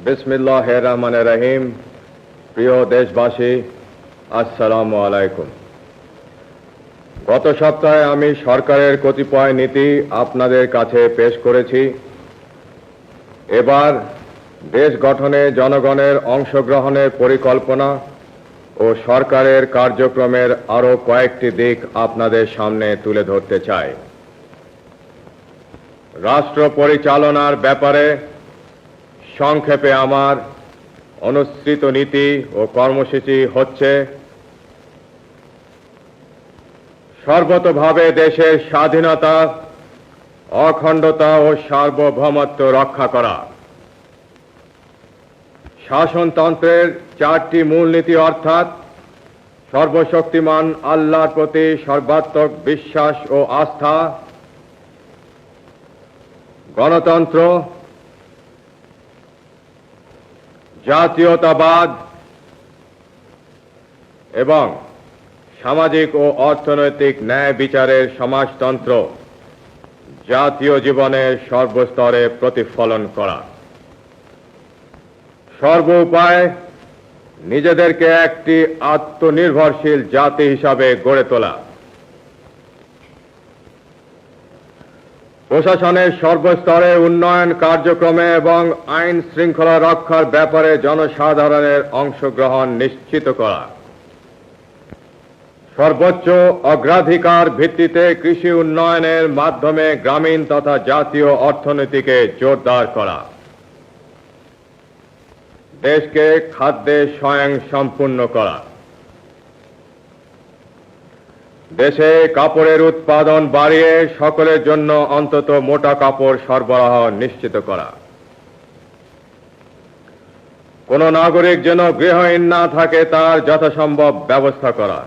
বিসমিল্লাহির রহমানির রহিম। প্রিয় দেশবাসী, আসসালামু আলাইকুম। গত সপ্তাহে আমি সরকারের কতিপয় নীতি আপনাদের কাছে পেশ করেছি। এবার দেশ গঠনে জনগণের অংশগ্রহণের পরিকল্পনা ও সরকারের কার্যক্রমের আরও কয়েকটি দিক আপনাদের সামনে তুলে ধরতে চাই। রাষ্ট্র পরিচালনার ব্যাপারে সংক্ষেপে আমার অনুসৃত নীতি ও কর্মসূচি হচ্ছে: সর্বতোভাবে দেশের স্বাধীনতা, অখণ্ডতা ও সার্বভৌমত্ব রক্ষা করা। শাসনতন্ত্রের চারটি মূলনীতি অর্থাৎ সর্বশক্তিমান আল্লাহর প্রতি সর্বাত্মক বিশ্বাস ও আস্থা, গণতন্ত্র, জাতীয়তাবাদ এবং সামাজিক ও অর্থনৈতিক ন্যায় বিচারের সমাজতন্ত্র জাতীয় জীবনের সর্বস্তরে প্রতিফলন করা। সর্বোপায় নিজেদেরকে একটি আত্মনির্ভরশীল জাতি হিসাবে গড়ে তোলা। প্রশাসনের সর্বস্তরে উন্নয়ন কার্যক্রমে এবং আইন শৃঙ্খলা রক্ষার ব্যাপারে জনসাধারণের অংশগ্রহণ নিশ্চিত করা। সর্বোচ্চ অগ্রাধিকার ভিত্তিতে কৃষি উন্নয়নের মাধ্যমে গ্রামীণ তথা জাতীয় অর্থনীতিকে জোরদার করা। দেশকে খাদ্যে স্বয়ংসম্পূর্ণ করা। দেশে কাপড়ের উৎপাদন বাড়িয়ে সকলের জন্য অন্তত মোটা কাপড় সরবরাহ নিশ্চিত করা। কোন নাগরিক যেন গৃহহীন না থাকে তার যথাসম্ভব ব্যবস্থা করা।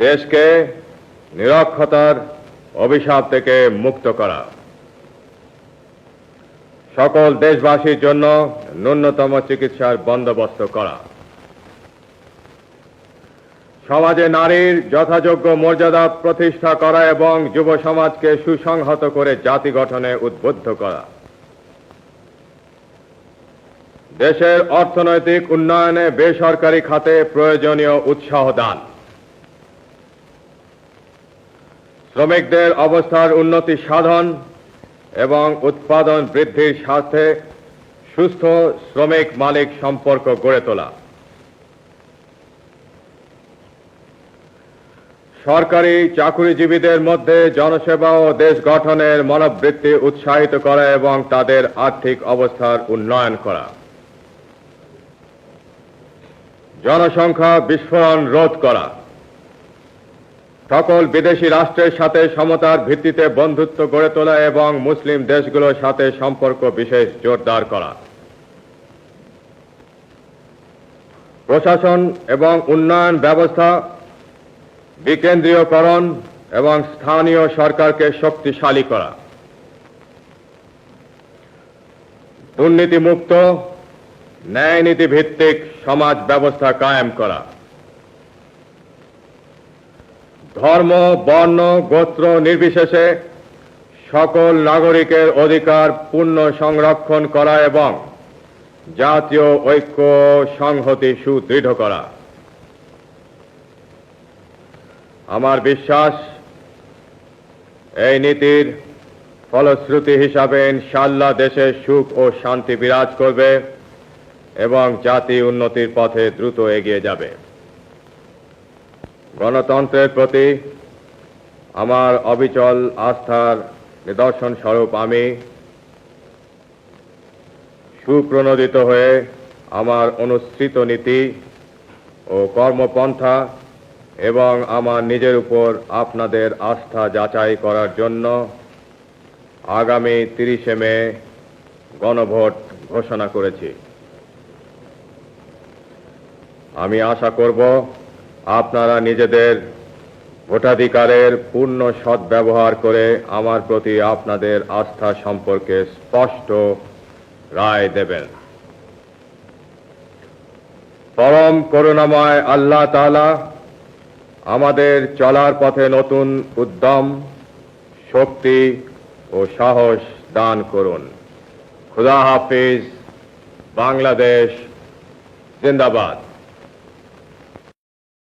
দেশকে নিরক্ষরতার অভিশাপ থেকে মুক্ত করা। সকল দেশবাসীর জন্য ন্যূনতম চিকিৎসার বন্দোবস্ত করা। সমাজে নারীর যথাযোগ্য মর্যাদা প্রতিষ্ঠা করা এবং যুব সমাজকে সুসংহত করে জাতি গঠনে উদ্বুদ্ধ করা। দেশের অর্থনৈতিক উন্নয়নে বেসরকারি খাতে প্রয়োজনীয় উৎসাহ দান। শ্রমিকদের অবস্থার উন্নতি সাধন এবং উৎপাদন বৃদ্ধির স্বার্থে সুস্থ শ্রমিক মালিক সম্পর্ক গড়ে তোলা। সরকারি চাকুরিজীবীদের মধ্যে জনসেবা ও দেশ গঠনের মনোবৃত্তি উৎসাহিত করা এবং তাদের আর্থিক অবস্থার উন্নয়ন করা। জনসংখ্যা বিস্ফোরণ রোধ করা। সকল বিদেশি রাষ্ট্রের সাথে সমতার ভিত্তিতে বন্ধুত্ব গড়ে তোলা এবং মুসলিম দেশগুলোর সাথে সম্পর্ক বিশেষ জোরদার করা। প্রশাসন এবং উন্নয়ন ব্যবস্থা বিকেন্দ্রীয়করণ এবং স্থানীয় সরকারকে শক্তিশালী করা। দুর্নীতিমুক্ত ন্যায়নীতি ভিত্তিক সমাজ ব্যবস্থা কায়েম করা। ধর্ম, বর্ণ, গোত্র নির্বিশেষে সকল নাগরিকের অধিকার পূর্ণ সংরক্ষণ করা এবং জাতীয় ঐক্য সংহতি সুদৃঢ় করা। আমার বিশ্বাস, এই নীতির ফলশ্রুতি হিসাবে ইনশাআল্লাহ দেশে সুখ ও শান্তি বিরাজ করবে এবং জাতি উন্নতির পথে দ্রুত এগিয়ে যাবে। গণতন্ত্রের প্রতি আমার অবিচল আস্থার নিদর্শন স্বরূপ আমি সুপ্রণোদিত হয়ে আমার অনুসৃত নীতি ও কর্মপন্থা এবং আমার নিজের উপর আপনাদের আস্থা যাচাই করার জন্য আগামী 30শে মে গণভোট ঘোষণা করেছি। আমি আশা করব আপনারা নিজেদের ভোটাধিকারের পূর্ণ সদ্ব্যবহার করে আমার প্রতি আপনাদের আস্থা সম্পর্কে স্পষ্ট রায় দেবেন। পরম করুণাময় আল্লাহ তাআলা আমাদের চলার পথে নতুন উদ্যম, শক্তি ও সাহস দান করুন। খুদা হাফিজ। বাংলাদেশ জিন্দাবাদ।